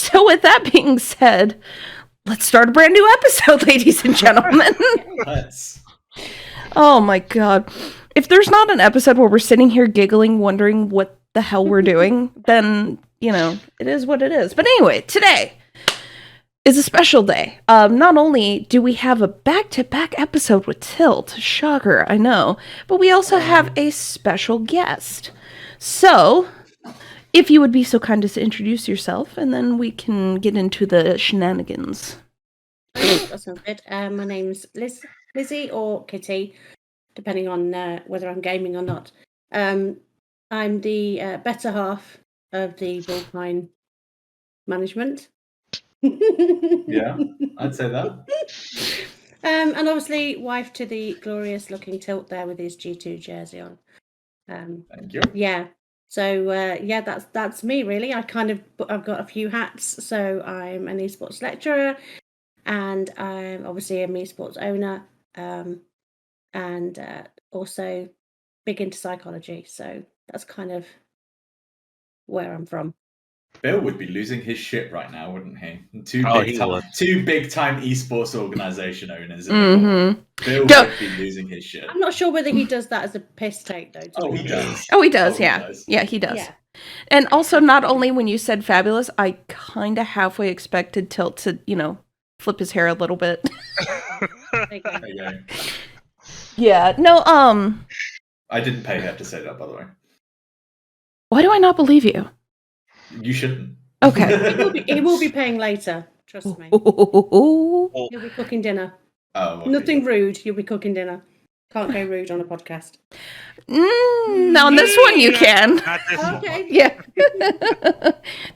So with that being said, let's start a brand new episode, ladies and gentlemen. Let's. Oh my god. If there's not an episode where we're sitting here giggling, wondering what the hell we're doing, then, it is what it is. But anyway, today is a special day. Not only do we have a back-to-back episode with Tilt, shocker, I know, but we also have a special guest. So, if you would be so kind as to introduce yourself, and then we can get into the shenanigans. That sounds good. My name's Lizzie or Kitty, depending on whether I'm gaming or not. I'm the better half of the Vulpine management. Yeah, I'd say that. And obviously, wife to the glorious-looking Tilt there with his G2 jersey on. Thank you. Yeah. So that's me really. I've got a few hats. So I'm an esports lecturer, and I'm obviously an esports owner, and also big into psychology. So that's kind of where I'm from. Bill would be losing his shit right now, wouldn't he? Two big time esports organization owners. Bill would be losing his shit. I'm not sure whether he does that as a piss take though. Oh, he does. Oh, he does. Yeah, he does. Yeah. And also, not only when you said fabulous, I kind of halfway expected Tilt to, flip his hair a little bit. There you go. Yeah. No. I didn't pay her to say that, by the way. Why do I not believe you? You shouldn't. Okay. He will be paying later. Trust me. He'll be cooking dinner. Oh. Okay. Nothing rude. You'll be cooking dinner. Can't go rude on a podcast. On this one you can. Okay. Yeah.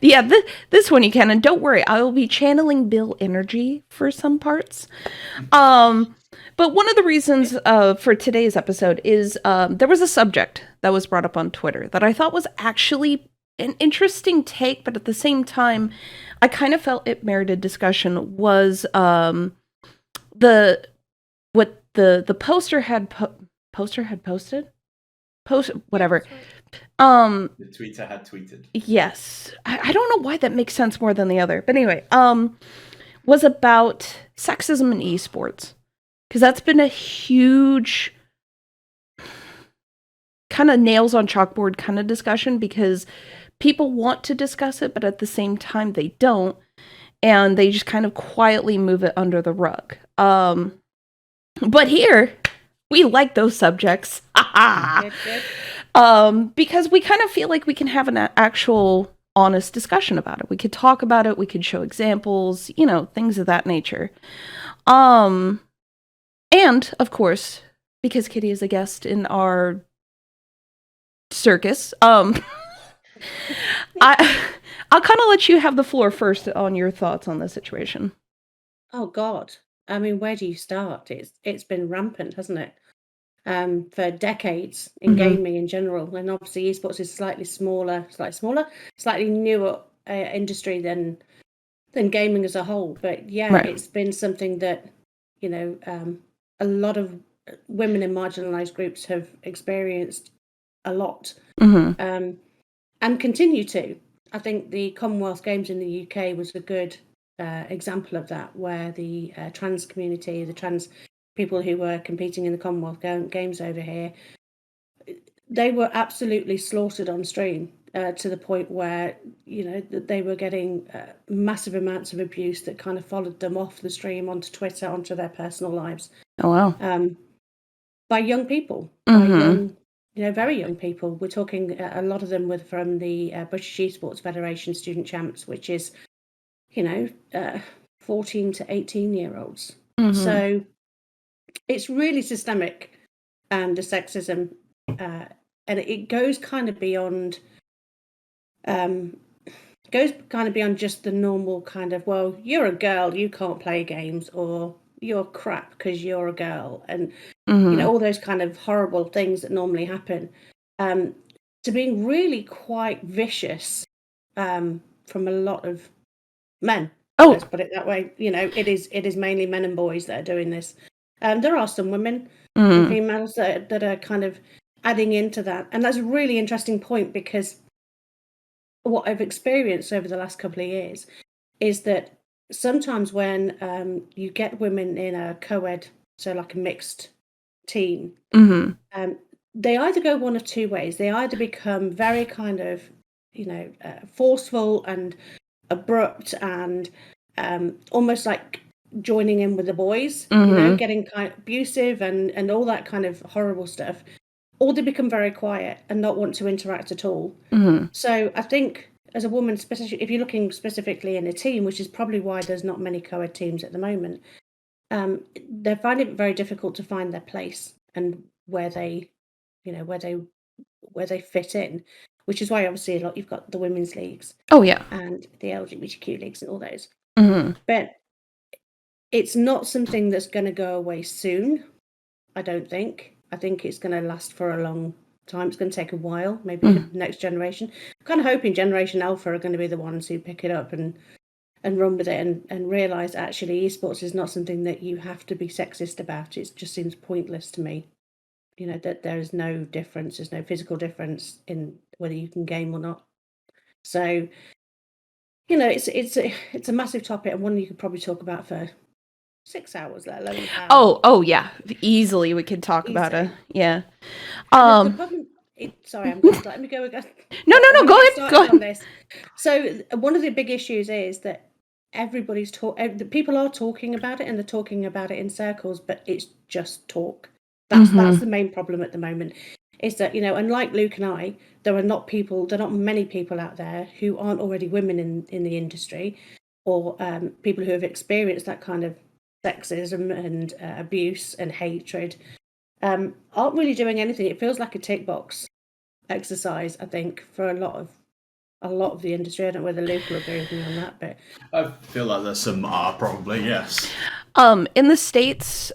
Yeah, this one you can. And don't worry, I will be channeling Bill energy for some parts. But one of the reasons for today's episode is there was a subject that was brought up on Twitter that I thought was actually an interesting take, but at the same time, I kind of felt it merited discussion. Was the poster had posted? Whatever. The tweeter had tweeted. Yes. I don't know why that makes sense more than the other. But anyway, was about sexism in esports. Because that's been a huge kind of nails on chalkboard kind of discussion, because people want to discuss it, but at the same time they don't. And they just kind of quietly move it under the rug. But here, we like those subjects. Because we kind of feel like we can have an actual honest discussion about it. We could talk about it. We could show examples, things of that nature. And of course, because Kitty is a guest in our circus, I'll kind of let you have the floor first on your thoughts on the situation. Oh God. I mean, where do you start? It's been rampant, hasn't it? For decades in gaming in general, and obviously esports is slightly newer industry than gaming as a whole. But yeah, right. It's been something that a lot of women in marginalized groups have experienced a lot, and continue to. I think the Commonwealth Games in the UK was a good example of that, where the trans community, the trans people who were competing in the Commonwealth Games over here, they were absolutely slaughtered on stream to the point where, they were getting massive amounts of abuse that kind of followed them off the stream onto Twitter, onto their personal lives. Oh, wow. By young people, by young, very young people. We're talking, a lot of them were from the British Esports Federation Student Champs, which is, 14 to 18-year-olds. So it's really systemic, the sexism, and it goes kind of beyond just the normal kind of, well, you're a girl, you can't play games, or you're crap because you're a girl, and all those kind of horrible things that normally happen, to being really quite vicious from a lot of men. Oh, let's put it that way. It is mainly men and boys that are doing this. There are some women and females that are kind of adding into that, and that's a really interesting point, because what I've experienced over the last couple of years is that sometimes when you get women in a co-ed, so like a mixed team, they either go one of two ways. They either become very kind of, forceful and abrupt and almost like joining in with the boys, getting kind of abusive and all that kind of horrible stuff, or they become very quiet and not want to interact at all. So I think as a woman, especially if you're looking specifically in a team, which is probably why there's not many co-ed teams at the moment, they're finding it very difficult to find their place and where they fit in, which is why obviously you've got the women's leagues. Oh yeah. And the LGBTQ leagues and all those. But it's not something that's going to go away soon, I don't think. I think it's going to last for a long time. It's going to take a while, maybe the next generation. I'm kind of hoping Generation Alpha are going to be the ones who pick it up and run with it and realise actually esports is not something that you have to be sexist about. It just seems pointless to me. That there is no difference. There's no physical difference in whether you can game or not. So, it's a massive topic and one you could probably talk about for 6 hours, let alone an hour. Oh yeah, easily we could talk about it. Yeah. The problem, sorry, I'm going to let me go again. No, go ahead. On this. So one of the big issues is that people are talking about it and they're talking about it in circles, but it's just talk. That's the main problem at the moment. Is that, unlike Luke and I, there are not many people out there who aren't already women in the industry, or people who have experienced that kind of sexism and abuse and hatred, aren't really doing anything. It feels like a tick box exercise, I think, for a lot of the industry. I don't know whether Luke will agree with me on that, but I feel like there's some probably, yes. In the States,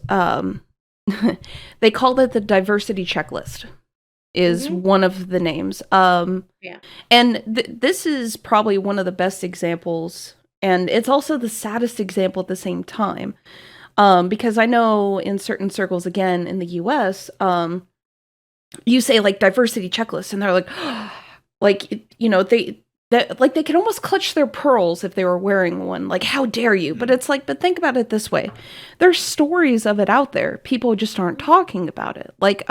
they called it the diversity checklist. Is one of the names. And this is probably one of the best examples, and it's also the saddest example at the same time, because I know in certain circles, again in the US, you say like diversity checklist, and they're like, they could almost clutch their pearls if they were wearing one. Like, how dare you? But it's like, but think about it this way: there's stories of it out there. People just aren't talking about it. Like,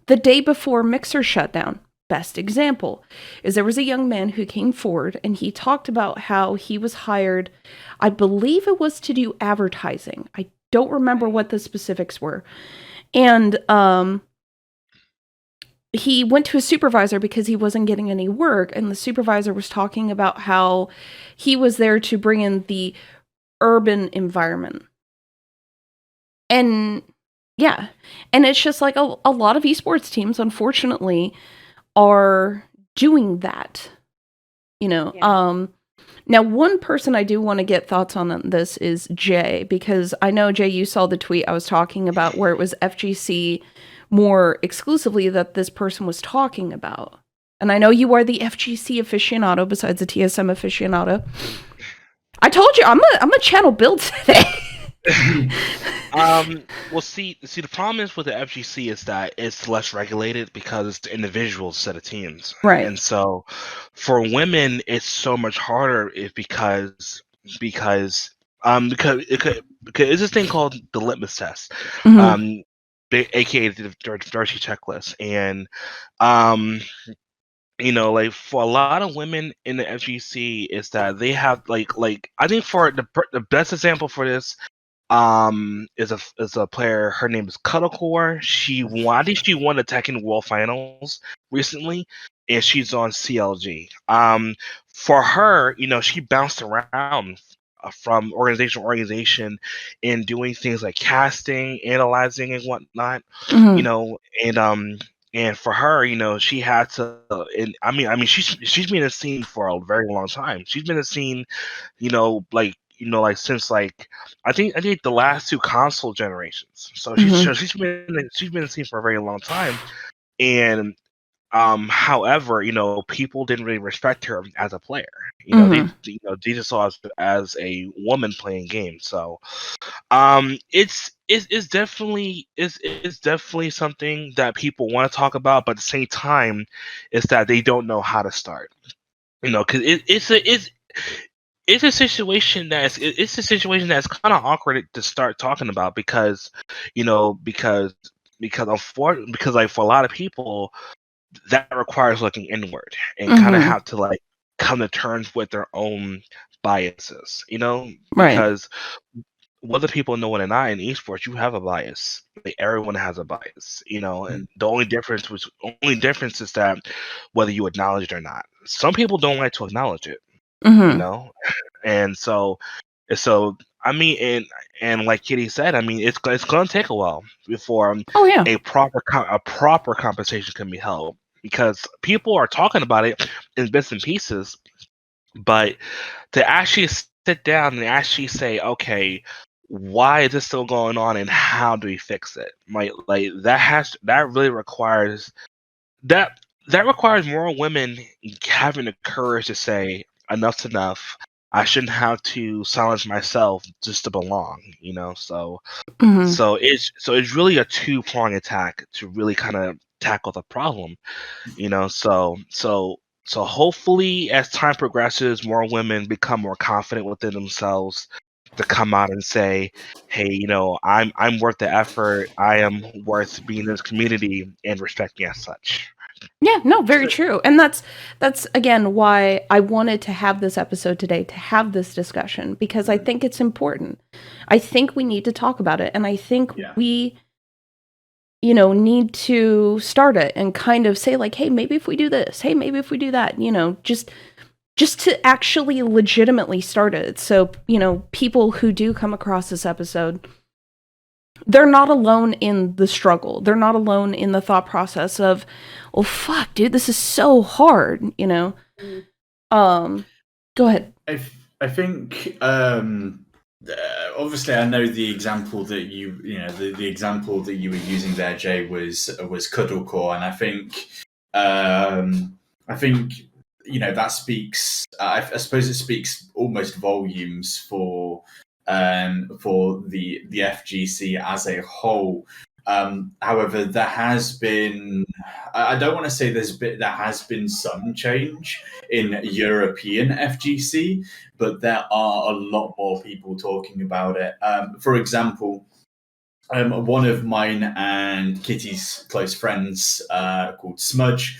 the day before Mixer shut down, best example, is there was a young man who came forward and he talked about how he was hired, I believe it was to do advertising. I don't remember what the specifics were. And he went to his supervisor because he wasn't getting any work. And the supervisor was talking about how he was there to bring in the urban environment. And yeah. And it's just like a lot of esports teams, unfortunately, are doing that. Yeah. Now, one person I do want to get thoughts on this is Jay, because I know, Jay, you saw the tweet I was talking about where it was FGC more exclusively that this person was talking about. And I know you are the FGC aficionado besides the TSM aficionado. I told you, I'm a channel build today. Well, see, the problem is with the FGC is that it's less regulated because it's the individual set of teams, right? And so, for women, it's so much harder because it's this thing called the litmus test, aka the dirty checklist, and like for a lot of women in the FGC is that they have like I think for the best example for this. Is a player. Her name is Cuddlecore. I think she won the Tekken World Finals recently, and she's on CLG. For her, she bounced around from organization to organization and doing things like casting, analyzing, and whatnot. And for her, she had to. And I mean, she's been in the scene for a very long time. She's been in the scene, since I think the last two console generations. So she's been in the scene for a very long time, and however, people didn't really respect her as a player. They just saw her as a woman playing games. So, it's definitely something that people want to talk about, but at the same time, it's that they don't know how to start. Because it's a situation that's kind of awkward to start talking about because like for a lot of people that requires looking inward and kind of have to like come to terms with their own biases, because whether people know it or not, in esports you have a bias. Like, everyone has a bias, and the only difference is that whether you acknowledge it or not. Some people don't like to acknowledge it, and so I mean, and like Kitty said, I mean, it's going to take a while before a proper conversation can be held, because people are talking about it in bits and pieces, but to actually sit down and actually say, okay, why is this still going on and how do we fix it? Like that really requires that requires more women having the courage to say enough's enough. I shouldn't have to silence myself just to belong, So it's really a two-pronged attack to really kind of tackle the problem, So hopefully, as time progresses, more women become more confident within themselves to come out and say, "Hey, I'm worth the effort. I am worth being in this community and respecting as such." Yeah, no, very true. And that's again why I wanted to have this episode today, to have this discussion, because I think it's important. I think we need to talk about it, and I think we need to start it and kind of say like, hey, maybe if we do this, hey, maybe if we do that, just to actually legitimately start it. So, people who do come across this episode, they're not alone in the struggle. They're not alone in the thought process of, oh, fuck, dude, this is so hard, Go ahead. I think, obviously, I know the example that the example that you were using there, Jay, was Cuddlecore, and I think that speaks. I suppose it speaks almost volumes for the FGC as a whole. However, there has been. I don't want to say there has been some change in European FGC, but there are a lot more people talking about it. For example, one of mine and Kitty's close friends, called Smudge,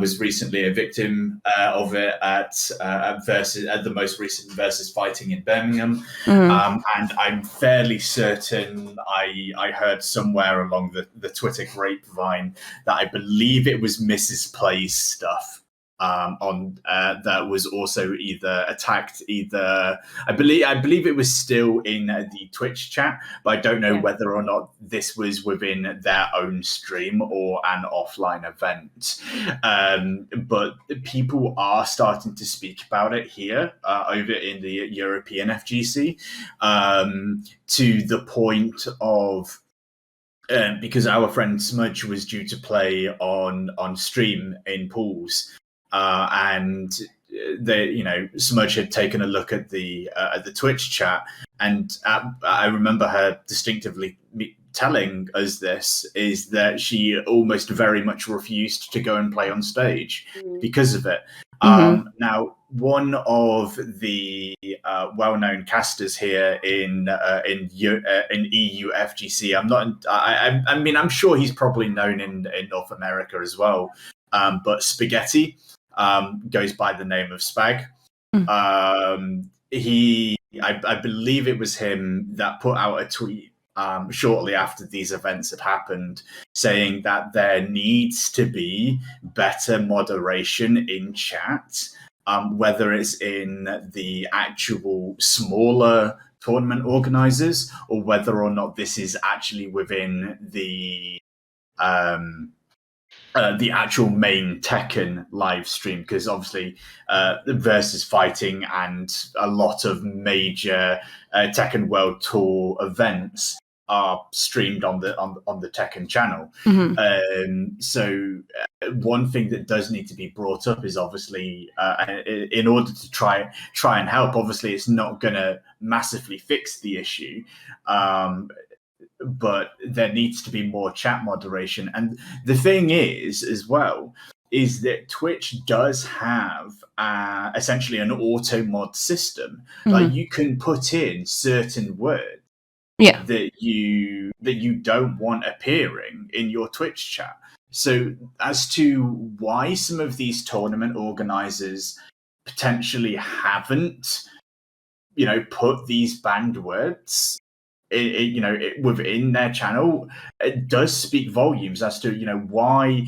was recently a victim of it at the most recent Versus fighting in Birmingham. And I'm fairly certain I heard somewhere along the Twitter grapevine that I believe it was Mrs. Play's stuff that was also either attacked. I believe it was still in the Twitch chat, but I don't know whether or not this was within their own stream or an offline event. But people are starting to speak about it here over in the European FGC, to the point of because our friend Smudge was due to play on stream in pools. And Smudge had taken a look at the Twitch chat, and I remember her distinctively telling us this, is that she almost very much refused to go and play on stage because of it. Now, one of the well-known casters here in EU FGC, I mean, I'm sure he's probably known in North America as well. But Spaghetti goes by the name of Spag. I believe it was him that put out a tweet shortly after these events had happened, saying that there needs to be better moderation in chat, whether it's in the actual smaller tournament organizers or whether or not this is actually within the actual main Tekken live stream, because obviously Versus fighting and a lot of major Tekken World Tour events are streamed on the Tekken channel. So one thing that does need to be brought up is obviously in order to try and help. Obviously, it's not going to massively fix the issue. But there needs to be more chat moderation. And the thing is, as well, is that Twitch does have essentially an auto mod system. Like you can put in certain words that you don't want appearing in your Twitch chat. So as to why some of these tournament organizers potentially haven't, put these banned words within their channel, it does speak volumes as to why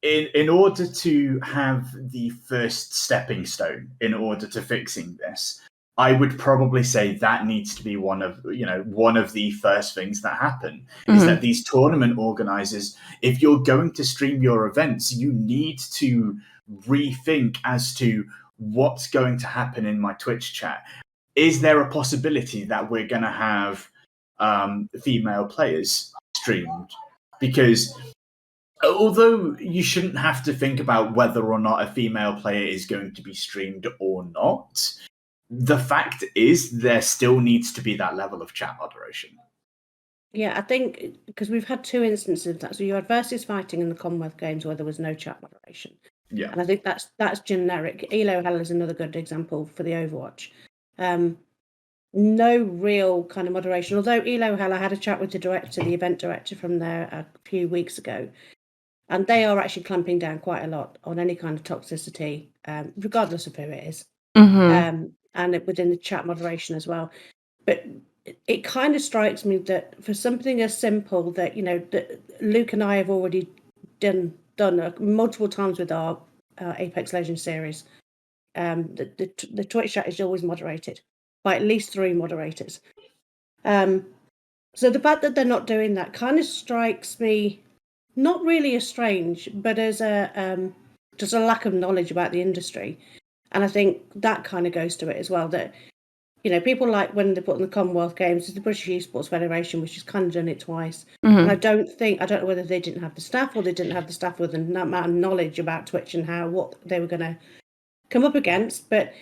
in order to have the first stepping stone in order to fixing this, I would probably say that needs to be one of the first things that happen is that these tournament organizers, if you're going to stream your events, you need to rethink as to what's going to happen in my Twitch chat. Is there a possibility that we're going to have female players streamed? Because although you shouldn't have to think about whether or not a female player is going to be streamed or not, the fact is there still needs to be that level of chat moderation. Yeah, I think because we've had two instances of that. So you had versus fighting in the Commonwealth Games where there was no chat moderation. Yeah. And I think that's generic. Elo Hell is another good example for the Overwatch. No real kind of moderation. Although Elo Hell, I had a chat with the event director from there a few weeks ago. And they are actually clamping down quite a lot on any kind of toxicity, regardless of who it is. And within the chat moderation as well. But it kind of strikes me that for something as simple that, that Luke and I have already done multiple times with our Apex Legends series, the Twitch chat is always moderated by at least 3 moderators. So the fact that they're not doing that kind of strikes me not really as strange, but as just a lack of knowledge about the industry. And I think that kind of goes to it as well, that, people like when they put in the Commonwealth Games, it's the British Esports Federation, which has kind of done it twice. And I don't know whether they didn't have the staff or they didn't have the staff with that amount of knowledge about Twitch and what they were going to come up against. But,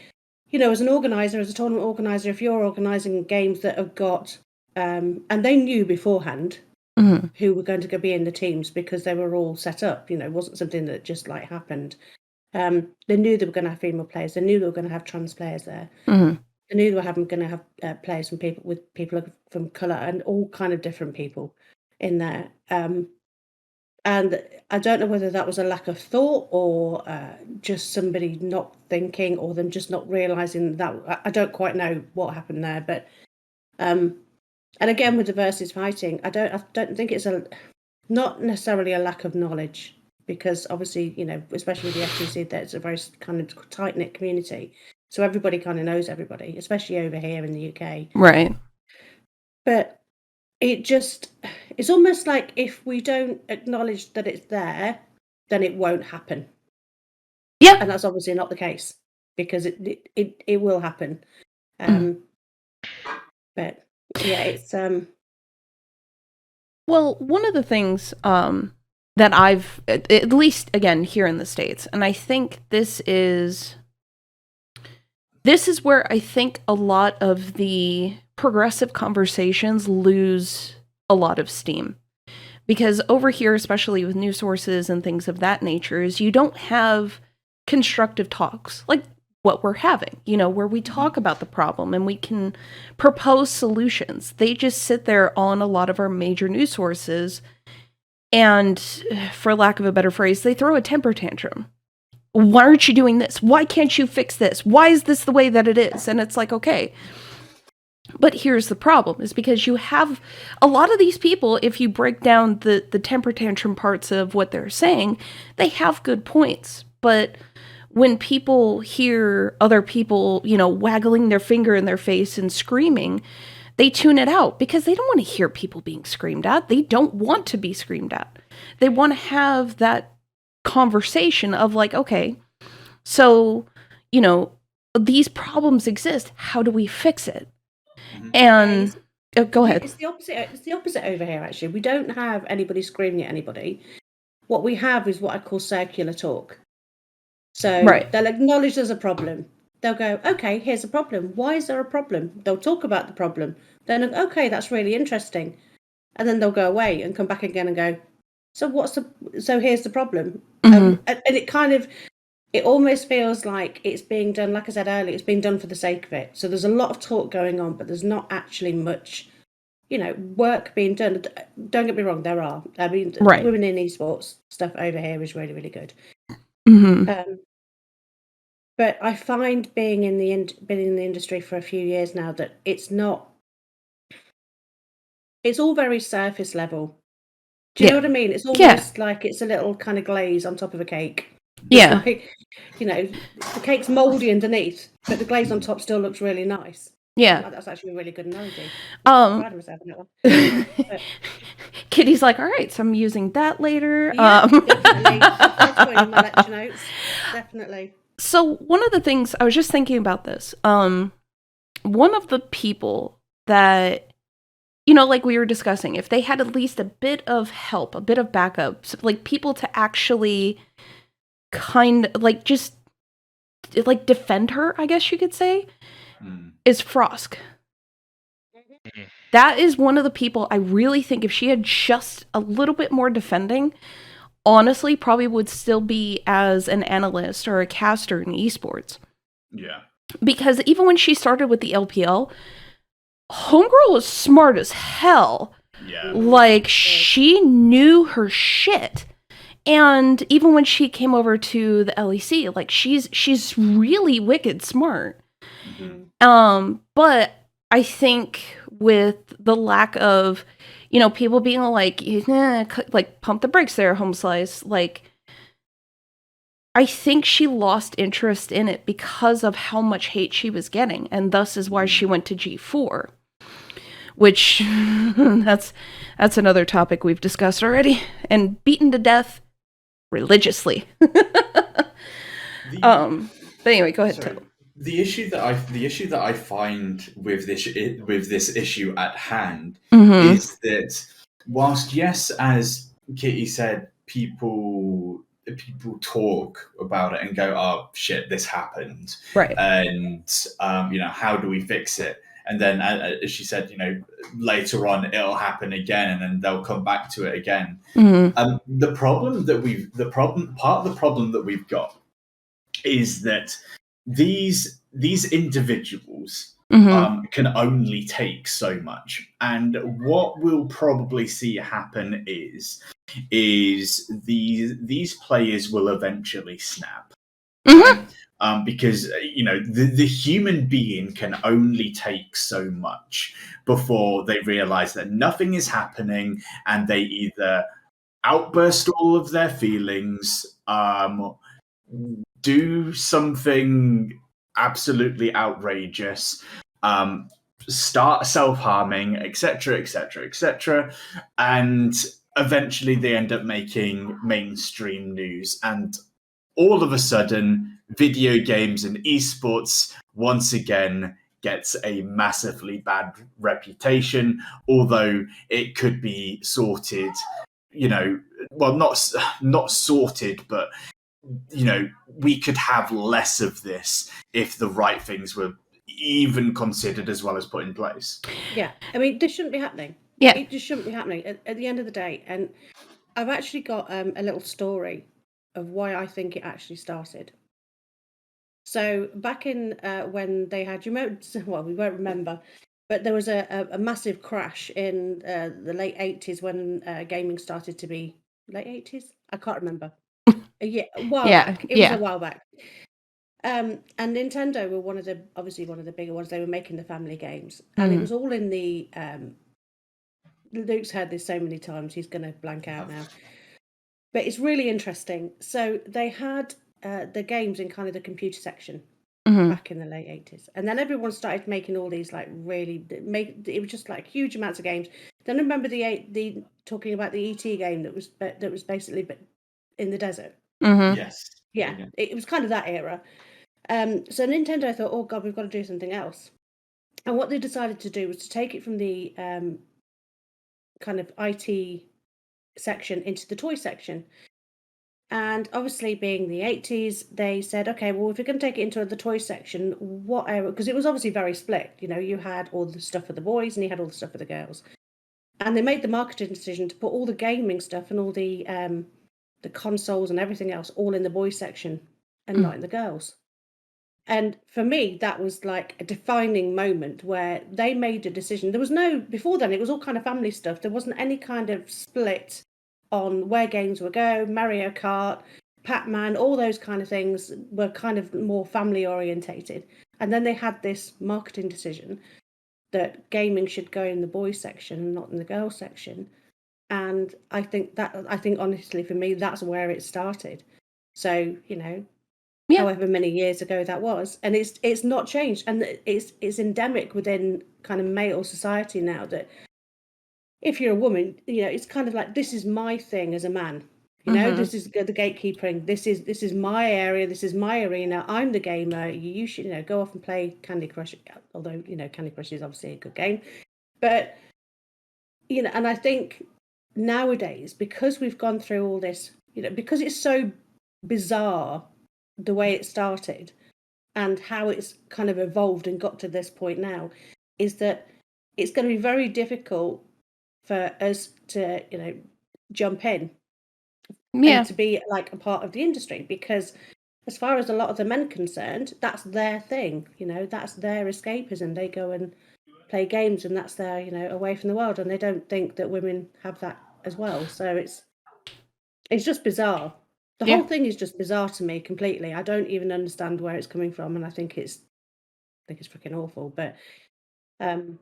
as an organizer, as a tournament organizer, if you're organizing games that have got, and they knew beforehand who were going to be in the teams because they were all set up, it wasn't something that just happened. They knew they were going to have female players. They knew they were going to have trans players there. They knew they were going to have players from people from colour and all kind of different people in there. And I don't know whether that was a lack of thought or just somebody not thinking or them just not realising that. I don't quite know what happened there, but and again with the versus fighting, I don't think it's not necessarily a lack of knowledge, because obviously, especially with the FGC, there's a very kind of tight-knit community. So everybody kind of knows everybody, especially over here in the UK. Right. But it's almost like if we don't acknowledge that it's there, then it won't happen. Yeah. And that's obviously not the case, because it will happen. But yeah, it's well, one of the things that I've, at least again here in the States, and I think this is where I think a lot of the progressive conversations lose a lot of steam. Because over here, especially with news sources and things of that nature, is you don't have constructive talks like what we're having, where we talk about the problem and we can propose solutions. They just sit there on a lot of our major news sources and, for lack of a better phrase, they throw a temper tantrum. Why aren't you doing this? Why can't you fix this? Why is this the way that it is? And it's like, okay. But here's the problem, is because you have a lot of these people, if you break down the temper tantrum parts of what they're saying, they have good points. But when people hear other people, waggling their finger in their face and screaming, they tune it out because they don't want to hear people being screamed at. They don't want to be screamed at. They want to have that conversation of like, okay, so, these problems exist. How do we fix it? And go ahead. It's the opposite over here, actually. We don't have anybody screaming at anybody. What we have is what I call circular talk. So they'll acknowledge there's a problem. They'll go, okay, here's a problem. Why is there a problem? They'll talk about the problem. Then, okay, that's really interesting. And then they'll go away and come back again and go, So here's the problem. Mhm. And it almost feels like it's being done, like I said earlier, it's being done for the sake of it. So there's a lot of talk going on, but there's not actually much, work being done. Don't get me wrong, there are. I mean, Right. women in esports stuff over here is really, really good. Mhm. But I find been in the industry for a few years now that it's all very surface level. Do you know what I mean? It's almost like it's a little kind of glaze on top of a cake. Yeah. It's like, the cake's mouldy underneath, but the glaze on top still looks really nice. Yeah. That's actually a really good analogy. I'm proud of myself on that one. But, Kitty's like, all right, so I'm using that later. yeah, definitely. I'll put it in my lecture notes. Definitely. So one of the things, I was just thinking about this. One of the people that, like we were discussing, if they had at least a bit of help, a bit of backup, like people to actually just defend her, I guess you could say, is Frosk. That is one of the people I really think if she had just a little bit more defending, honestly, probably would still be as an analyst or a caster in esports. Yeah. Because even when she started with the LPL, Homegirl was smart as hell. Yeah. Like, she knew her shit. And even when she came over to the LEC, like, she's really wicked smart. But I think with the lack of, people being like, pump the brakes there, home slice, like, I think she lost interest in it because of how much hate she was getting, and thus is why she went to G4. Which, that's another topic we've discussed already, and beaten to death religiously. But anyway, go ahead, Till. The issue that I find with this issue at hand is that whilst yes, as Kitty said, people talk about it and go, "Oh shit, this happened," right? And how do we fix it? And then, as she said, later on it'll happen again, and then they'll come back to it again. The problem that we've got is that these individuals can only take so much, and what we'll probably see happen is these players will eventually snap. Because the human being can only take so much before they realize that nothing is happening, and they either outburst all of their feelings, do something absolutely outrageous, start self-harming, etc., etc., etc., and eventually they end up making mainstream news, and all of a sudden video games and esports once again gets a massively bad reputation, although it could be sorted, well, not sorted, but we could have less of this if the right things were even considered as well as put in place. Yeah, I mean, this shouldn't be happening. Yeah, it just shouldn't be happening at the end of the day. And I've actually got a little story of why I think it actually started. So back in when they had, well, we won't remember, but there was a massive crash in the late 80s when gaming started to be late 80s. I can't remember. Yeah, a while back. It was a while back. And Nintendo were obviously one of the bigger ones. They were making the family games, and it was all in the. Luke's heard this so many times; he's going to blank out now. But it's really interesting. So they had the games in kind of the computer section back in the late 80s, and then everyone started making all these it was just like huge amounts of games. Then I remember the talking about the ET game that was basically in the desert. Yes. Yeah, it was kind of that era. So Nintendo thought, oh god, we've got to do something else. And what they decided to do was to take it from the kind of IT section into the toy section. And obviously, being the 80s, they said, okay, well, if you're going to take it into the toy section, what area? Because it was obviously very split. You had all the stuff for the boys and you had all the stuff for the girls. And they made the marketing decision to put all the gaming stuff and all the consoles and everything else all in the boys section and not in the girls. And for me, that was like a defining moment where they made a decision. There was no, before then, it was all kind of family stuff. There wasn't any kind of split on where games would go. Mario Kart, Pac-Man, all those kind of things were kind of more family orientated. And then they had this marketing decision that gaming should go in the boys section and not in the girls section. And I think honestly for me, that's where it started. So, however many years ago that was, and it's not changed, and it's endemic within kind of male society now that if you're a woman, it's kind of like, this is my thing as a man. This is the gatekeeping. This is my area. This is my arena. I'm the gamer. You should, go off and play Candy Crush. Although, Candy Crush is obviously a good game. But, and I think nowadays, because we've gone through all this, because it's so bizarre the way it started and how it's kind of evolved and got to this point now, is that it's going to be very difficult for us to, jump in. And to be like a part of the industry, because as far as a lot of the men concerned, that's their thing, that's their escapism. They go and play games and that's their, away from the world, and they don't think that women have that as well. So it's just bizarre. The whole thing is just bizarre to me completely. I don't even understand where it's coming from, and I think it's freaking awful. But in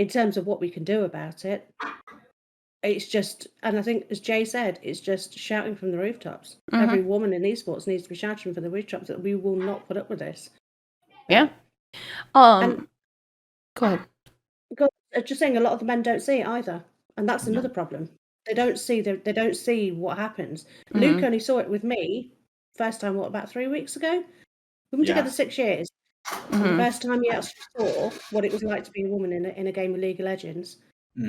terms of what we can do about it, it's just, and I think, as Jay said, it's just shouting from the rooftops. Every woman in esports needs to be shouting from the rooftops that we will not put up with this. Yeah. And go ahead. Just saying, a lot of the men don't see it either, and that's another problem. They don't see what happens. Luke only saw it with me first time, about 3 weeks ago? We've been together 6 years. And the first time he actually saw what it was like to be a woman in a game of League of Legends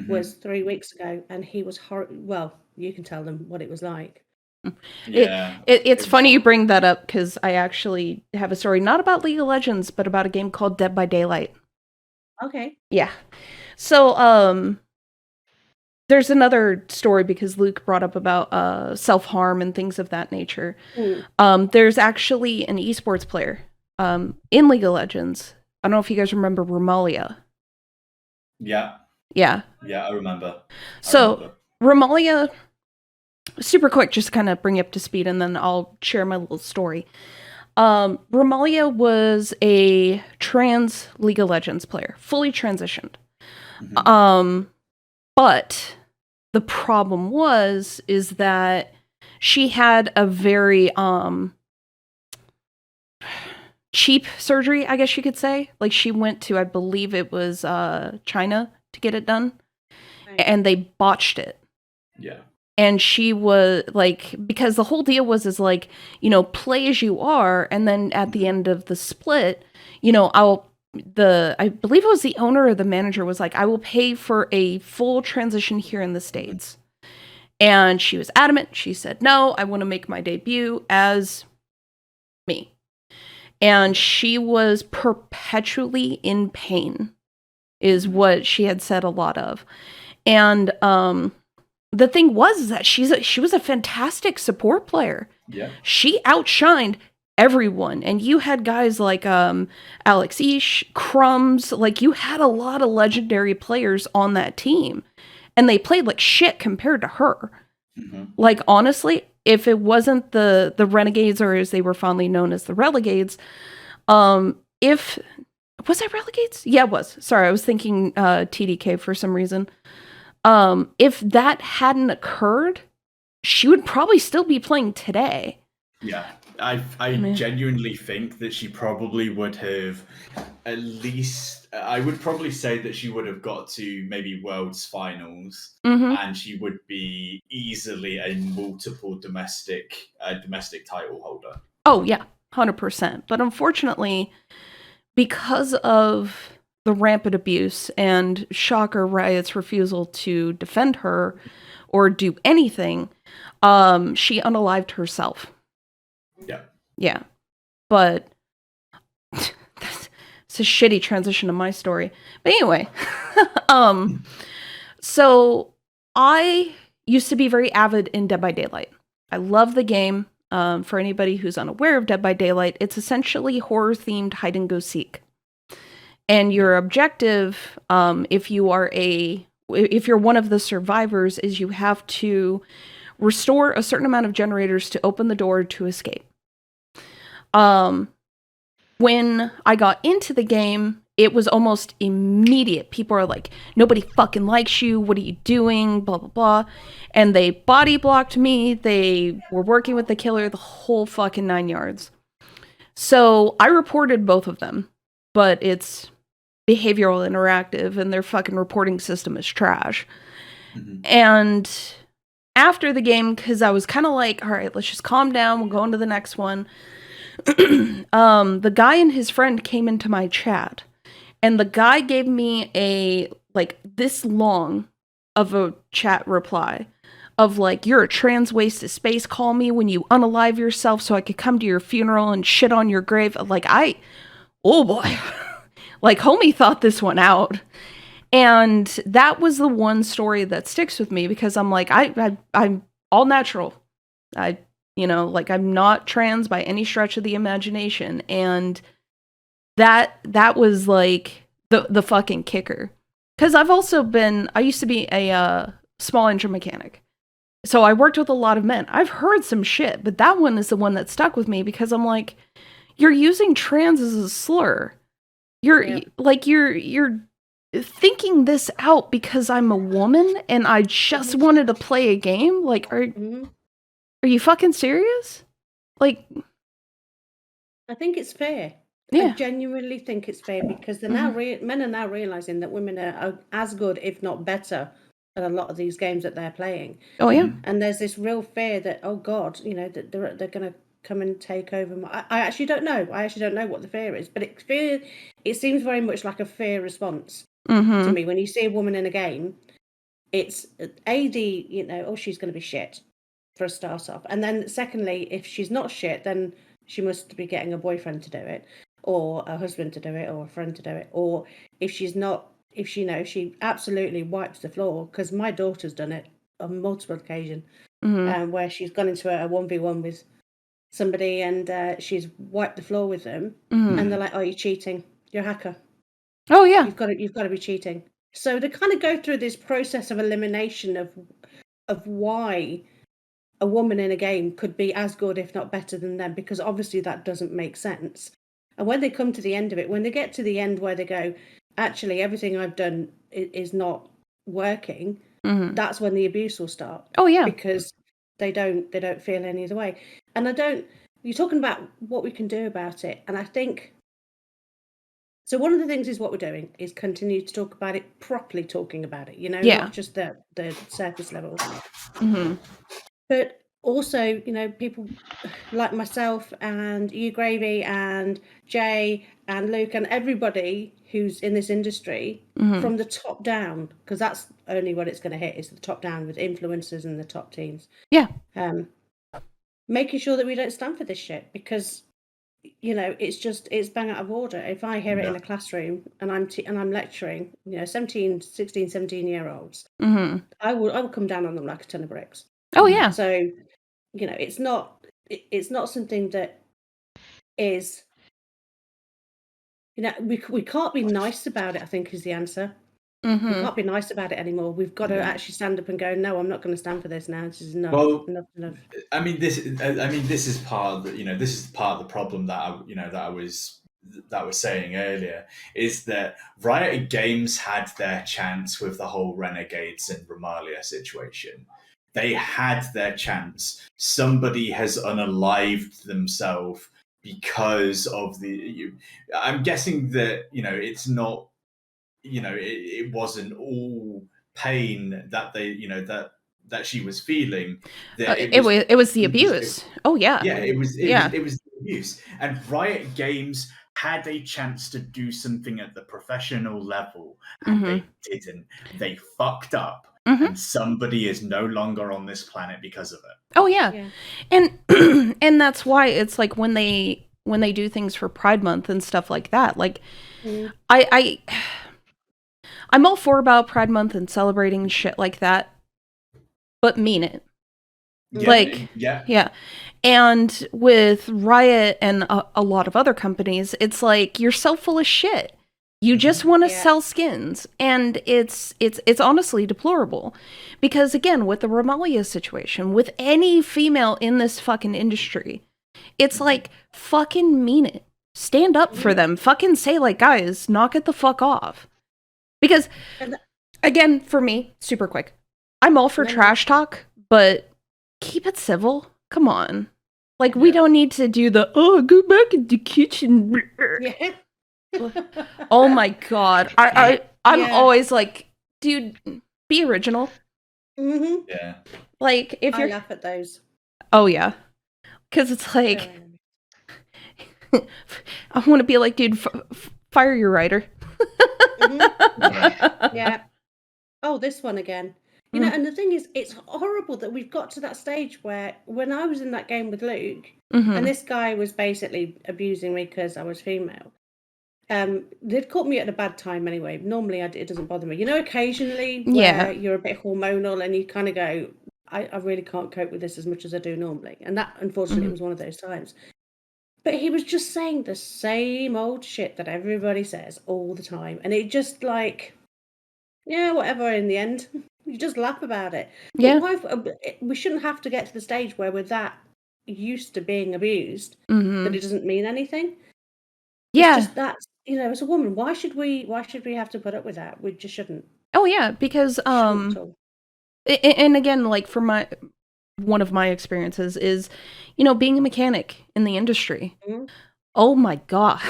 was 3 weeks ago, and he was well, you can tell them what it was like. Yeah, it's funny you bring that up, because I actually have a story not about League of Legends, but about a game called Dead by Daylight. Okay. Yeah. So there's another story, because Luke brought up about self-harm and things of that nature. There's actually an esports player in League of Legends. I don't know if you guys remember Romalia. Yeah, I remember. Romalia, super quick, just kind of bring you up to speed, and then I'll share my little story. Romalia was a trans League of Legends player, fully transitioned. But the problem is that she had a very cheap surgery, I guess you could say. Like, she went to, I believe it was China to get it done, and they botched it. Yeah. And she was like, because the whole deal was like, play as you are, and then at the end of the split, I believe it was the owner or the manager was like, I will pay for a full transition here in the States. And she was adamant. She said, no, I want to make my debut as me. And she was perpetually in pain, is what she had said a lot of. And the thing was that she was a fantastic support player. Yeah. She outshined everyone. And you had guys like Alex Ish, Crumbs, like you had a lot of legendary players on that team. And they played like shit compared to her. Like, honestly, if it wasn't the Renegades, or as they were fondly known as the Relegades, was that Relegades? Yeah, it was. Sorry, I was thinking TDK for some reason. If that hadn't occurred, she would probably still be playing today. Yeah, I genuinely think that she probably would have at least, I would probably say that she would have got to maybe Worlds Finals, and she would be easily a multiple domestic title holder. Oh, yeah, 100%. But unfortunately, because of the rampant abuse and shocker Riot's refusal to defend her or do anything, she unalived herself. Yeah. But it's a shitty transition to my story. But anyway, So I used to be very avid in Dead by Daylight. I love the game. For anybody who's unaware of Dead by Daylight, it's essentially horror-themed hide-and-go-seek. And your objective, if you're one of the survivors, is you have to restore a certain amount of generators to open the door to escape. When I got into the game, it was almost immediate. People are like, nobody fucking likes you. What are you doing? Blah, blah, blah. And they body blocked me. They were working with the killer, the whole fucking 9 yards. So I reported both of them, but it's behavioral interactive and their fucking reporting system is trash. Mm-hmm. And after the game, because I was kind of like, all right, let's just calm down. We'll go on to the next one. The guy and his friend came into my chat. And the guy gave me a, like, this long of a chat reply of, like, you're a trans waste of space. Call me when you unalive yourself so I could come to your funeral and shit on your grave. Like, oh boy. Like, homie thought this one out. And that was the one story that sticks with me because I'm like, I'm all natural. I'm not trans by any stretch of the imagination. And that was like the fucking kicker. Because I used to be a small engine mechanic. So I worked with a lot of men. I've heard some shit, but that one is the one that stuck with me because I'm like, you're using trans as a slur. You're thinking this out because I'm a woman and I just wanted to play a game. Like, are you fucking serious? Like, I think it's fair. Yeah. I genuinely think it's fair because they're now men are now realizing that women are as good, if not better, at a lot of these games that they're playing. Oh yeah. And there's this real fear that, oh God, that they're going to come and take over. I actually don't know. I actually don't know what the fear is, but it seems very much like a fear response to me. When you see a woman in a game, it's AD, oh, she's going to be shit for a start off. And then secondly, if she's not shit, then she must be getting a boyfriend to do it, or a husband to do it, or a friend to do it. Or if she's not, if she absolutely wipes the floor, because my daughter's done it on multiple occasions, where she's gone into a 1v1 with somebody and she's wiped the floor with them, and they're like, "Oh, you're cheating. You're a hacker. Oh yeah, you've got to be cheating." So to kind of go through this process of elimination of why a woman in a game could be as good, if not better than them, because obviously that doesn't make sense. And when they come to the end of it, when they get to the end where they go, actually, everything I've done is not working, that's when the abuse will start. Oh yeah, because they don't feel any other way. And you're talking about what we can do about it. And I think, so one of the things is what we're doing is continue to talk about it, properly talking about it, not just the surface level. But also, people like myself and you, Gravy, and Jay and Luke and everybody who's in this industry from the top down, because that's only what it's going to hit, is the top down with influencers and the top teams. Yeah. Making sure that we don't stand for this shit, because it's bang out of order. If I hear it in a classroom and I'm lecturing, 16, 17-year-olds, I will come down on them like a ton of bricks. Oh yeah. So, it's not something that is, we can't be nice about it, I think is the answer. We can't be nice about it anymore. We've got to actually stand up and go, no, I'm not going to stand for this now. This is enough. Well, enough. This is part of the, this is part of the problem that I was saying earlier, is that Riot Games had their chance with the whole Renegades and Romalia situation. They had their chance. Somebody has unalived themselves because of I'm guessing that, it's not, it wasn't all pain that they, that she was feeling. It was the abuse. It was the abuse. And Riot Games had a chance to do something at the professional level, and they didn't. They fucked up, and somebody is no longer on this planet because of it. Oh yeah. And and that's why it's like when they I'm all for about Pride Month and celebrating shit like that, but mean it. Yeah. And with Riot and a lot of other companies, it's like, you're so full of shit. You just want to sell skins, and it's honestly deplorable. Because again, with the Romalia situation, with any female in this fucking industry, it's like, fucking mean it. Stand up for them. Fucking say, like, guys, knock it the fuck off. Because, again, for me, super quick, I'm all for trash talk, but keep it civil. Come on. Like, we don't need to do the, go back in the kitchen. Yeah. Oh my god. I'm always like, dude, be original. Yeah. Like, if you're... I laugh at those. Oh, yeah. Because it's like... I want to be like, dude, fire your writer. Yeah. Oh, this one again. You know, and the thing is, it's horrible that we've got to that stage where, when I was in that game with Luke, and this guy was basically abusing me because I was female, they'd caught me at a bad time anyway. Normally, it doesn't bother me. You know, occasionally where you're a bit hormonal and you kind of go, I really can't cope with this as much as I do normally. And that, unfortunately, was one of those times. But he was just saying the same old shit that everybody says all the time. And it just like, yeah, whatever in the end. You just laugh about it. Yeah. We shouldn't have to get to the stage where we're that used to being abused that it doesn't mean anything. Yeah. It's just that, you know, as a woman, why should we have to put up with that? We just shouldn't. Oh, yeah, because, and again, like, for one of my experiences is, you know, being a mechanic in the industry. Oh my god.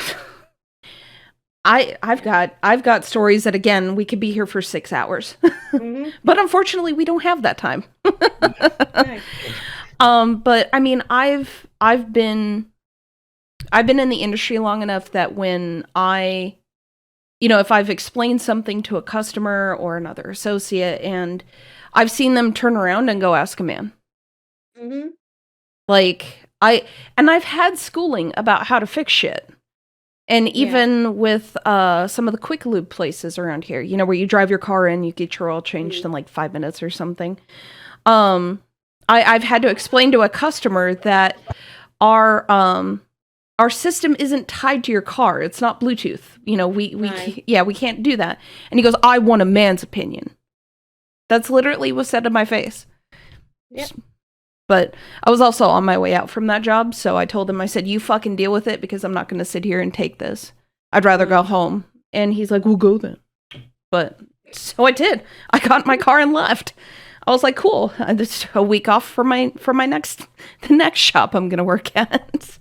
I've got stories that, again, we could be here for 6 hours. But unfortunately, we don't have that time. But I mean, I've been in the industry long enough that when if I've explained something to a customer or another associate, and I've seen them turn around and go ask a man. Like, I've had schooling about how to fix shit. And even with some of the quick lube places around here, you know, where you drive your car in, you get your oil changed in like 5 minutes or something. I've had to explain to a customer that our system isn't tied to your car. It's not Bluetooth. You know, we can't do that. And he goes, I want a man's opinion. That's literally what said to my face. Yep. But I was also on my way out from that job, so I told him, I said, you fucking deal with it, because I'm not going to sit here and take this. I'd rather go home. And he's like, we'll go then. But, so I did. I got in my car and left. I was like, cool. Just a week off for the next shop I'm going to work at.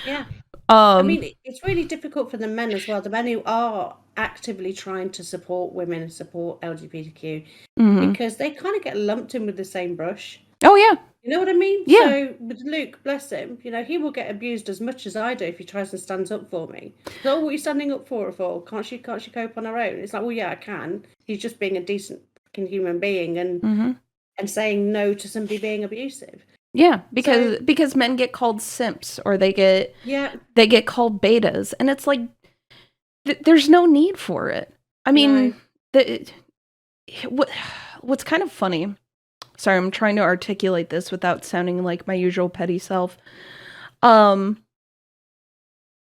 Yeah. I mean, it's really difficult for the men as well, the men who are actively trying to support women and support LGBTQ, because they kind of get lumped in with the same brush. Oh, yeah. You know what I mean? Yeah. So with Luke, bless him, you know, he will get abused as much as I do if he tries and stands up for me. So, what are you standing up for her for? Can't she cope on her own? It's like, well, yeah, I can. He's just being a decent fucking human being and saying no to somebody being abusive. Yeah, because men get called simps, or they get called betas, and it's like there's no need for it. I mean, what's kind of funny. Sorry, I'm trying to articulate this without sounding like my usual petty self.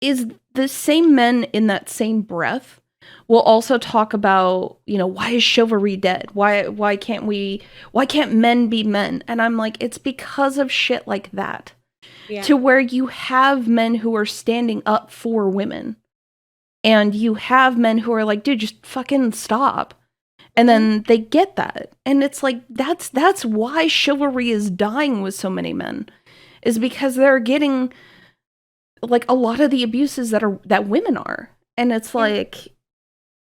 Is the same men in that same breath will also talk about, you know, why is chivalry dead? Why can't men be men? And I'm like, it's because of shit like that. Yeah. To where you have men who are standing up for women, and you have men who are like, dude, just fucking stop. And then they get that. And it's like, that's why chivalry is dying with so many men, is because they're getting like a lot of the abuses that women are. And it's like,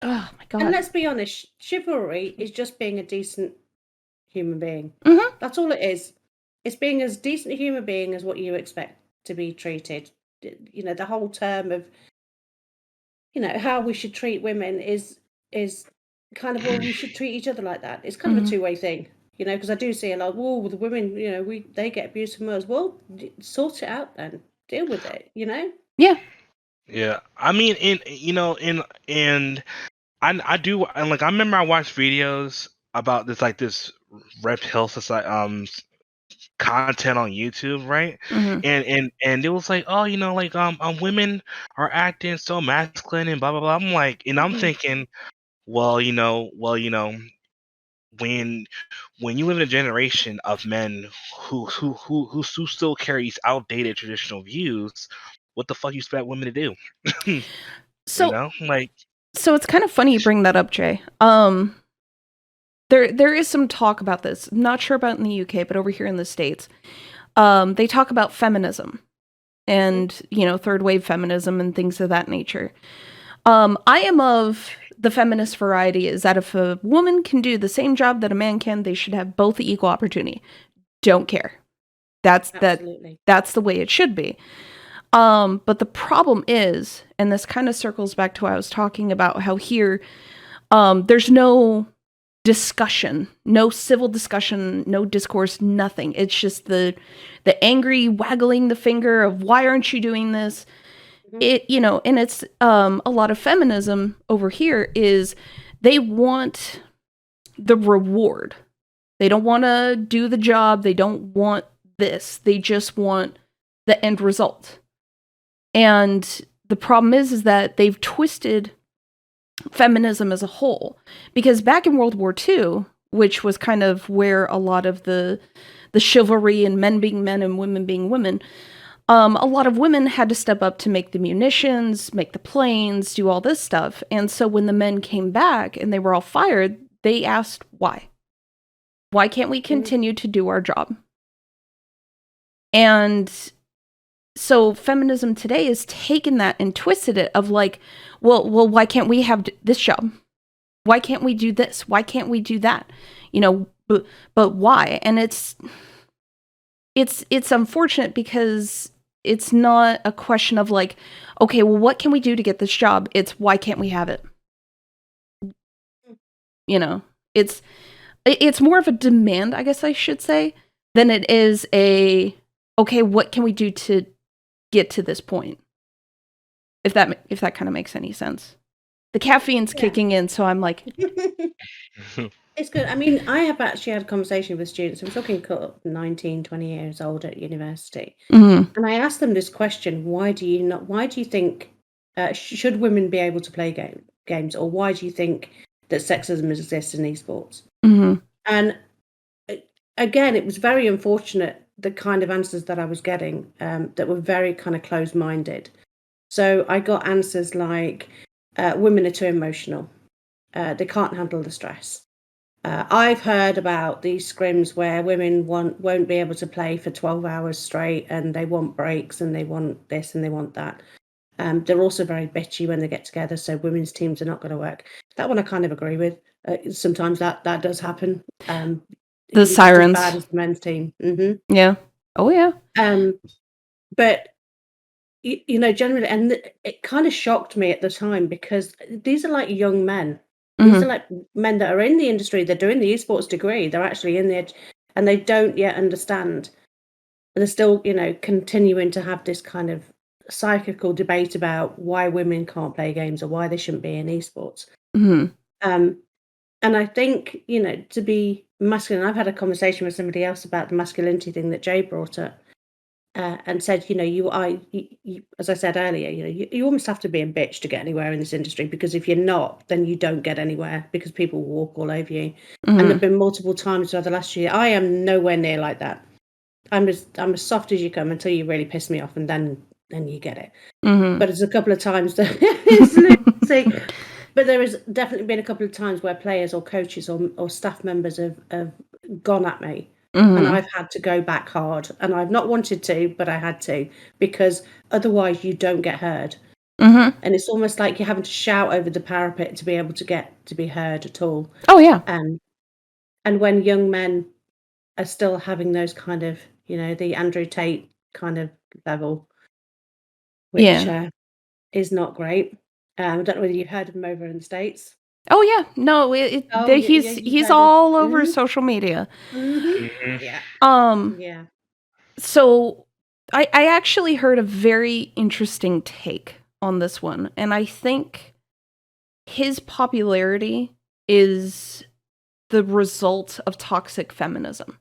oh my god. And let's be honest, chivalry is just being a decent human being. That's all it is. It's being as decent a human being as what you expect to be treated. You know, the whole term of, you know, how we should treat women is kind of, well, we should treat each other like that. It's kind of a two-way thing, you know, because I do see a lot, well, the women, you know, they get abused from us. Well, sort it out then. Deal with it, you know? Yeah. Yeah. I mean, I do, and like I remember I watched videos about this Red Pill Society content on YouTube, right? Mm-hmm. And it was like, oh, women are acting so masculine and blah blah blah. I'm like, and I'm thinking, well, when you live in a generation of men who still carries outdated traditional views, what the fuck you expect women to do? So like. So it's kind of funny you bring that up, Jay. There is some talk about this. I'm not sure about in the UK, but over here in the States, they talk about feminism and, third wave feminism and things of that nature. I am of the feminist variety, is that if a woman can do the same job that a man can, they should have both the equal opportunity. Don't care. That's the way it should be. But the problem is, and this kind of circles back to what I was talking about, how here, there's no discussion, no civil discussion, no discourse, nothing. It's just the angry waggling the finger of why aren't you doing this? And it's a lot of feminism over here is they want the reward. They don't want to do the job. They don't want this. They just want the end result. And the problem is that they've twisted feminism as a whole. Because back in World War II, which was kind of where a lot of the chivalry and men being men and women being women, a lot of women had to step up to make the munitions, make the planes, do all this stuff. And so when the men came back and they were all fired, they asked why. Why can't we continue to do our job? And so feminism today has taken that and twisted it of like, well, why can't we have this job? Why can't we do this? Why can't we do that? But why? And it's unfortunate because it's not a question of like, okay, well, what can we do to get this job? It's why can't we have it? It's more of a demand, I guess I should say, than it is a, okay, what can we do to get to this point? If that kind of makes any sense. The caffeine's kicking in, so I'm like... It's good. I mean, I have actually had a conversation with students. I'm talking 19, 20 years old at university. Mm-hmm. And I asked them this question: why do you think should women be able to play games, or why do you think that sexism exists in esports? Mm-hmm. And again, it was very unfortunate, the kind of answers that I was getting that were very kind of closed-minded. So I got answers like, women are too emotional. They can't handle the stress. I've heard about these scrims where women won't be able to play for 12 hours straight, and they want breaks, and they want this, and they want that. They're also very bitchy when they get together, so women's teams are not going to work. That one I kind of agree with. Sometimes that does happen. The sirens. As bad as the men's team. Mm-hmm. Yeah. Oh, yeah. But, generally, and it kind of shocked me at the time, because these are like young men. These are like men that are in the industry. They're doing the esports degree. They're actually in the and they don't yet understand. They're still, continuing to have this kind of cyclical debate about why women can't play games or why they shouldn't be in esports. Mm-hmm. And I think, to be masculine, I've had a conversation with somebody else about the masculinity thing that Jay brought up. And said, you, as I said earlier, you almost have to be a bitch to get anywhere in this industry, because if you're not, then you don't get anywhere, because people walk all over you. And there've been multiple times over the last year. I am nowhere near like that. I'm as soft as you come until you really piss me off, and then you get it. But there's a couple of times that but there has definitely been a couple of times where players or coaches or staff members have gone at me. And I've had to go back hard, and I've not wanted to, but I had to, because otherwise you don't get heard. And it's almost like you're having to shout over the parapet to be able to get to be heard at all. Oh, yeah. And when young men are still having those kind of, the Andrew Tate kind of level, which is not great. I don't know whether you've heard of him over in the States. Oh, yeah. No, he's all over social media. Yeah. Yeah. So I actually heard a very interesting take on this one, and I think his popularity is the result of toxic feminism.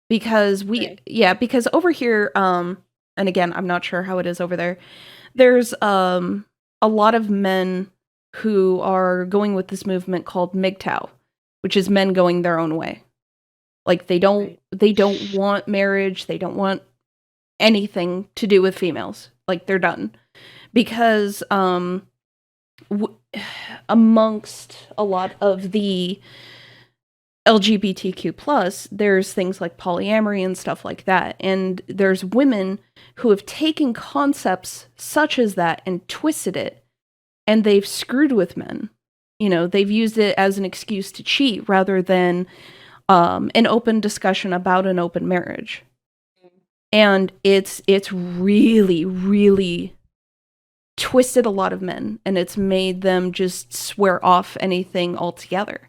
Because because over here, and again, I'm not sure how it is over there, there's a lot of men who are going with this movement called MGTOW, which is men going their own way. Like they don't want marriage, they don't want anything to do with females. Like they're done. Because amongst a lot of the LGBTQ+, there's things like polyamory and stuff like that. And there's women who have taken concepts such as that and twisted it, and they've screwed with men. You know, they've used it as an excuse to cheat rather than an open discussion about an open marriage. And it's really, really twisted a lot of men, and it's made them just swear off anything altogether.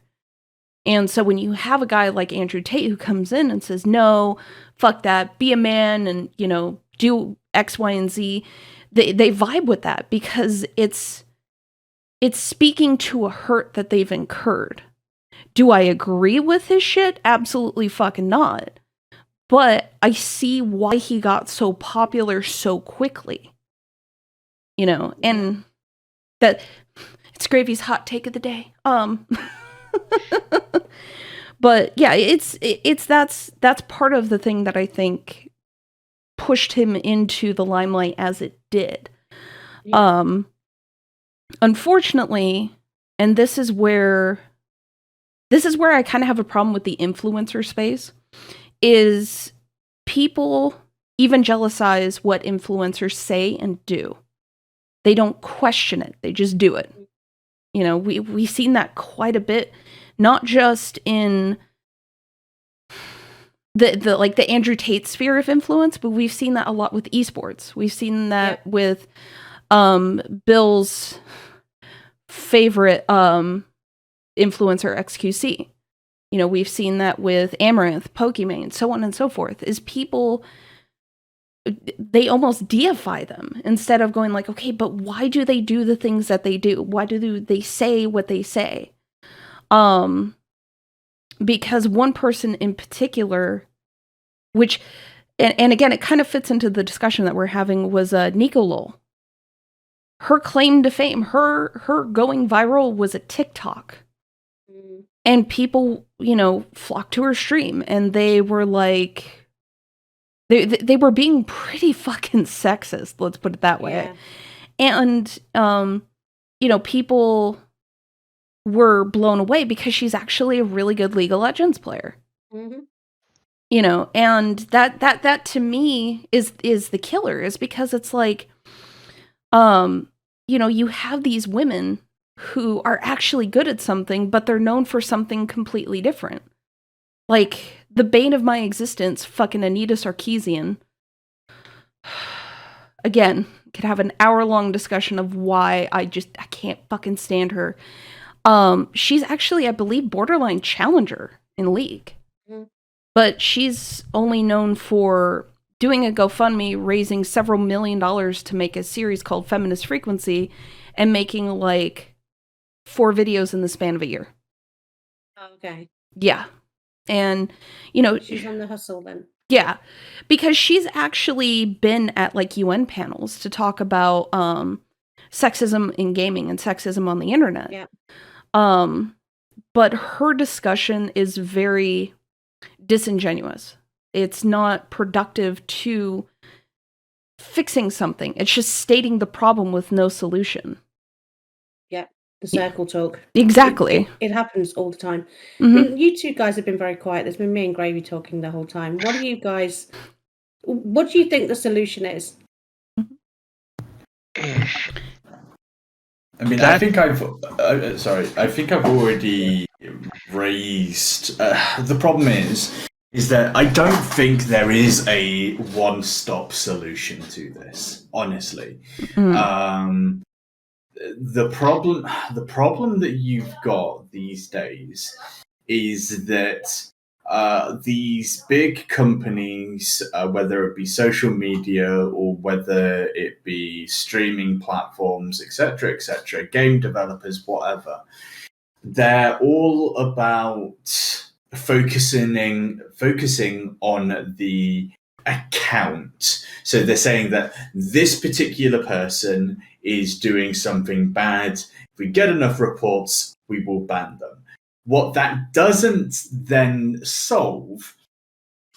And so when you have a guy like Andrew Tate who comes in and says, no, fuck that, be a man and, you know, do X, Y, and Z, they vibe with that because it's speaking to a hurt that they've incurred. Do I agree with his shit? Absolutely fucking not. But I see why he got so popular so quickly. You know, and that it's Gravy's hot take of the day. But yeah, that's part of the thing that I think pushed him into the limelight as it did. Yeah. Unfortunately, and this is where I kind of have a problem with the influencer space, is people evangelize what influencers say and do. They don't question it. They just do it. You know, we've seen that quite a bit, not just in the like the Andrew Tate sphere of influence, but we've seen that a lot with esports. We've seen that with Bill's favorite influencer XQC. You know, we've seen that with Amaranth, Pokimane, so on and so forth. Is people, they almost deify them instead of going like, okay, but why do they do the things that they do? Why do they say what they say? Because one person in particular, which, and again, it kind of fits into the discussion that we're having, was Nico Lowell. Her claim to fame, her going viral was a TikTok. And people, you know, flocked to her stream, and they were like, they were being pretty fucking sexist, let's put it that way. Yeah. And, you know, people were blown away because she's actually a really good League of Legends player. Mm-hmm. You know, and that to me is the killer, is because it's like, you know, you have these women who are actually good at something, but they're known for something completely different. Like, the bane of my existence, fucking Anita Sarkeesian. Again, could have an hour-long discussion of why I can't fucking stand her. She's actually, I believe, borderline challenger in League. Mm-hmm. But she's only known for doing a GoFundMe, raising several $1 million to make a series called Feminist Frequency, and making, like, 4 videos in the span of a year. Okay. Yeah. And, you know, she's on the hustle then. Yeah. Because she's actually been at like UN panels to talk about sexism in gaming and sexism on the internet. Yeah. But her discussion is very disingenuous. It's not productive to fixing something. It's just stating the problem with no solution. Yeah. The circle talk. Exactly. It happens all the time. Mm-hmm. I mean, you two guys have been very quiet. There's been me and Gravy talking the whole time. What do you think the solution is? I mean, I think I've already raised. The problem is that I don't think there is a one-stop solution to this. Honestly, the problem that you've got these days is that these big companies, whether it be social media or whether it be streaming platforms, etc., game developers, whatever, they're all about focusing on the account. So they're saying that this particular person is doing something bad. If we get enough reports, we will ban them. What that doesn't then solve,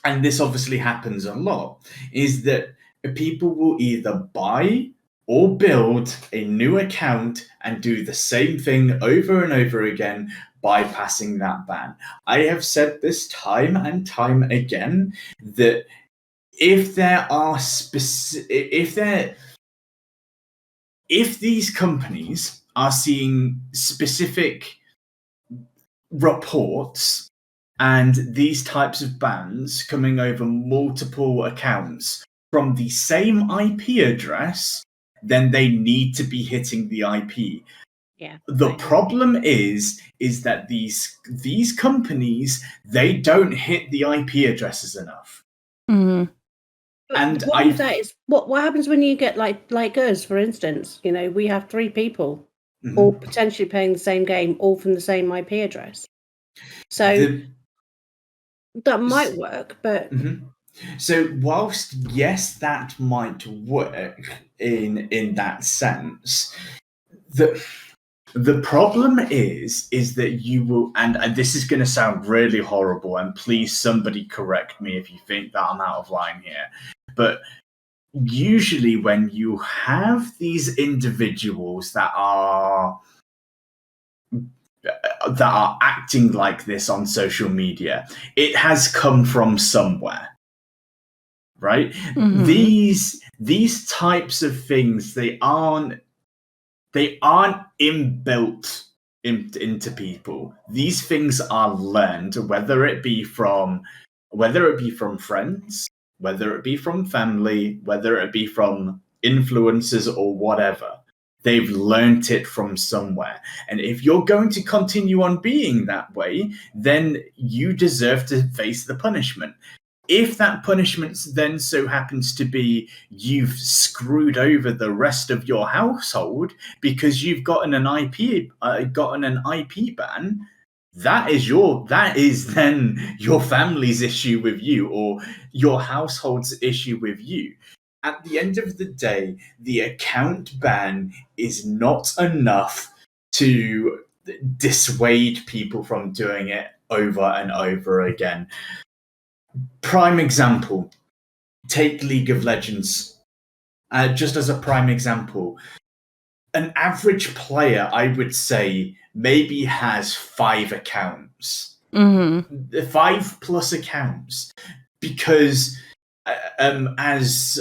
and this obviously happens a lot, is that people will either buy or build a new account and do the same thing over and over again, bypassing that ban. I have said this time and time again that if these companies are seeing specific reports and these types of bans coming over multiple accounts from the same IP address, then they need to be hitting the IP. Yeah. The problem is that these companies, they don't hit the IP addresses enough. Mm-hmm. And what happens when you get like us, for instance? You know, we have 3 people all potentially playing the same game, all from the same IP address. So that might work, but so whilst yes, that might work in that sense, the problem is that you will, and this is going to sound really horrible, and please somebody correct me if you think that I'm out of line here, but usually when you have these individuals that are acting like this on social media, it has come from somewhere, right? These types of things, they aren't inbuilt into people. These things are learned, whether it be from friends, whether it be from family, whether it be from influencers or whatever. They've learnt it from somewhere. And if you're going to continue on being that way, then you deserve to face the punishment. If that punishment then so happens to be you've screwed over the rest of your household because you've gotten an IP ban, that is then your family's issue with you, or your household's issue with you. At the end of the day, the account ban is not enough to dissuade people from doing it over and over again. Prime example, take League of Legends. Just as a prime example, an average player, I would say, maybe has 5 accounts. 5+ accounts. Because as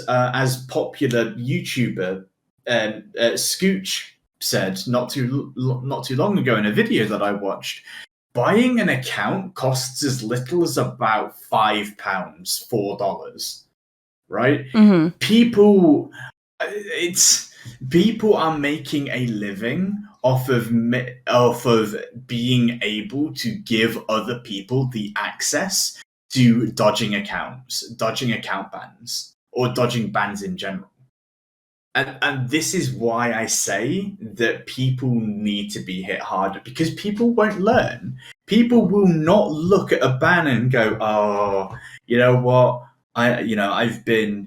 popular YouTuber Scooch said not too long ago in a video that I watched, buying an account costs as little as about £5, $4, right? People are making a living off of being able to give other people the access to dodging accounts, dodging account bans, or dodging bans in general. And this is why I say that people need to be hit harder, because people won't learn. People will not look at a ban and go, "Oh, you know what? I've been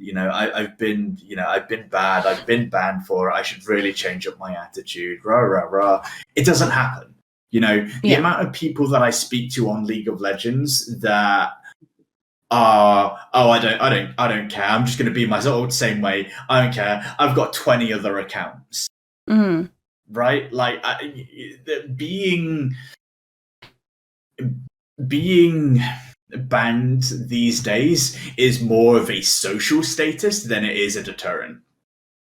bad. I've been banned for it. I should really change up my attitude." Rah rah rah. It doesn't happen. The amount of people that I speak to on League of Legends that I don't care. I'm just going to be myself the same way. I don't care. I've got 20 other accounts. Right? Like being banned these days is more of a social status than it is a deterrent.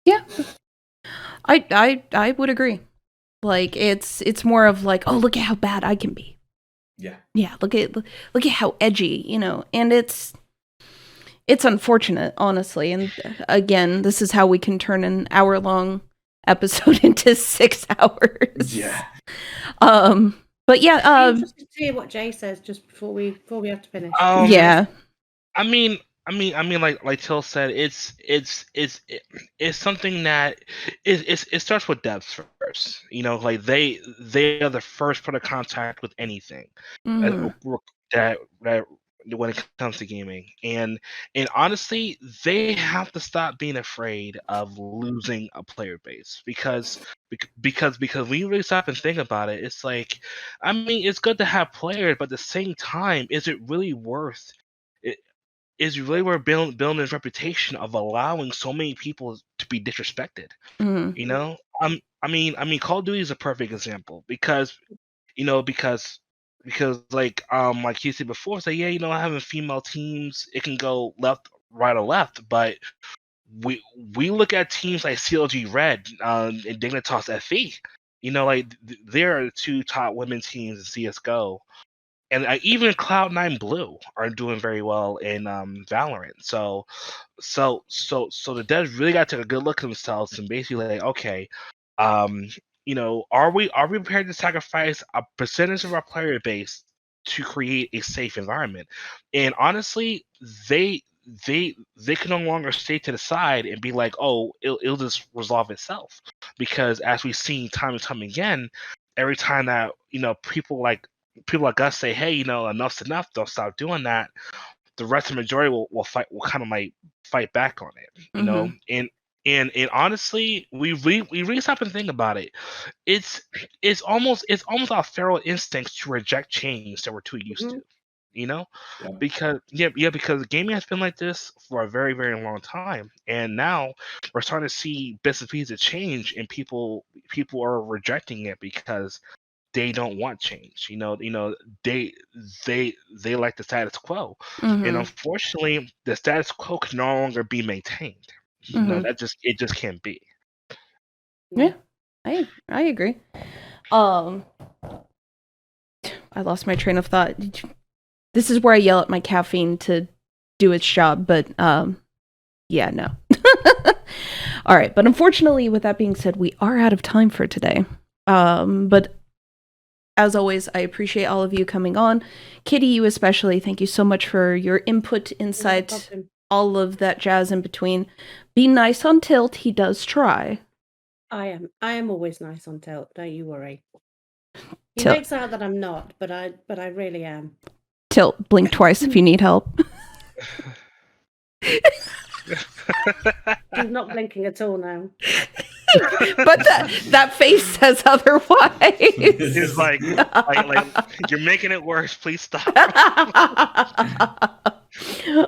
Yeah. I would agree. Like it's more of like, oh, look at how bad I can be. Yeah, look at how edgy, and it's unfortunate, honestly. And again, this is how we can turn an hour-long episode into 6 hours. Yeah. But yeah, I'm interested to hear what Jay says just before we have to finish. yeah. I mean, like Till said, it's something that it starts with depth first. You know, like they are the first point of contact with anything Mhm. that when it comes to gaming, and honestly, they have to stop being afraid of losing a player base because when you really stop and think about it, it's like, I mean, it's good to have players, but at the same time, is it really worth it? Is really where building this reputation of allowing so many people to be disrespected. Mhm. You know, I mean, Call of Duty is a perfect example because like you said before, say yeah, having female teams, it can go left, right, or left, but we look at teams like CLG Red and Dignitas FE. Like there are two top women teams in CS:GO, and even Cloud9 Blue are doing very well in Valorant. So the devs really got to take a good look at themselves and basically like, okay, are we prepared to sacrifice a percentage of our player base to create a safe environment? And honestly, they can no longer stay to the side and be like, oh, it'll just resolve itself, because as we've seen time and time again, every time that people like us say, hey, enough's enough, don't stop doing that, the rest of the majority will kind of like fight back on it, and honestly, we really stop and think about it. It's almost our feral instincts to reject change that we're too used to, you know, because because gaming has been like this for a very, very long time, and now we're starting to see bits and pieces of change, and people are rejecting it because they don't want change. They like the status quo, and unfortunately, the status quo can no longer be maintained. It just can't be. Yeah, I agree. I lost my train of thought. This is where I yell at my caffeine to do its job, but yeah, no. All right, but unfortunately, with that being said, we are out of time for today. But as always, I appreciate all of you coming on. Kitty, you especially, thank you so much for your input, insight, all of that jazz in between. Be nice on Tilt, he does try. I am always nice on Tilt, don't you worry. He Tilt. makes out that I'm not, but I really am. Tilt, blink twice if you need help. He's not blinking at all now. But that face says otherwise. He's like, you're making it worse. Please stop.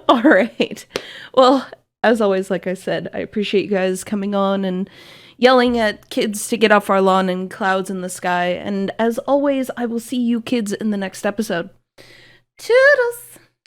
All right. Well, as always, like I said, I appreciate you guys coming on and yelling at kids to get off our lawn and clouds in the sky. And as always, I will see you kids in the next episode. Toodles!